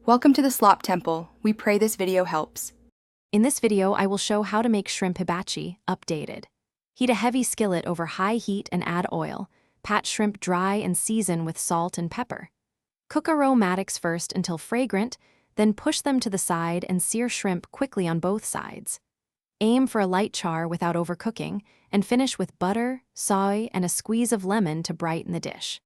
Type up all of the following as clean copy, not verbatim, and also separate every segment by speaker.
Speaker 1: Welcome to the Slop Temple. We pray this video helps.
Speaker 2: In this video, I will show how to make shrimp hibachi updated. Heat a heavy skillet over high heat and add oil. Pat shrimp dry and season with salt and pepper. Cook aromatics first until fragrant, then push them to the side and sear shrimp quickly on both sides. Aim for a light char without overcooking, and finish with butter, soy, and a squeeze of lemon to brighten the dish.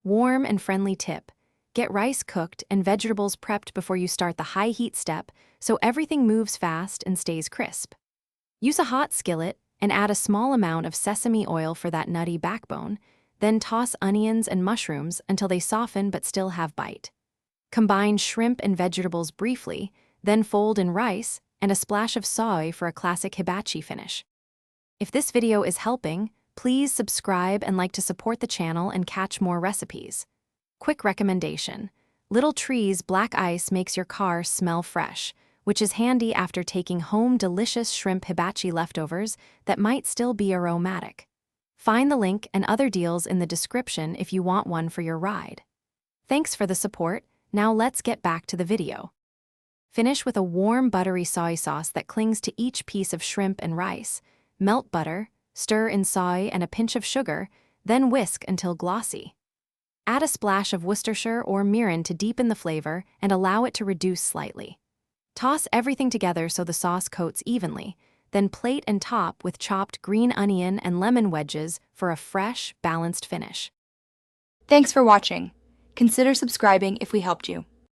Speaker 2: Warm and friendly tip: get rice cooked and vegetables prepped before you start the high heat step so everything moves fast and stays crisp. Use a hot skillet and add a small amount of sesame oil for that nutty backbone, then toss onions and mushrooms until they soften but still have bite. Combine shrimp and vegetables briefly, then fold in rice and a splash of soy for a classic hibachi finish. If this video is helping, please subscribe and like to support the channel and catch more recipes. Quick recommendation: Little Tree's black ice makes your car smell fresh, which is handy after taking home delicious shrimp hibachi leftovers that might still be aromatic. Find the link and other deals in the description if you want one for your ride. Thanks for the support. Now let's get back to the video. Finish with a warm buttery soy sauce that clings to each piece of shrimp and rice. Melt butter, stir in soy and a pinch of sugar, then whisk until glossy. Add a splash of Worcestershire or mirin to deepen the flavor and allow it to reduce slightly. Toss everything together so the sauce coats evenly, then plate and top with chopped green onion and lemon wedges for a fresh, balanced finish.
Speaker 1: Thanks for watching. Consider subscribing if we helped you.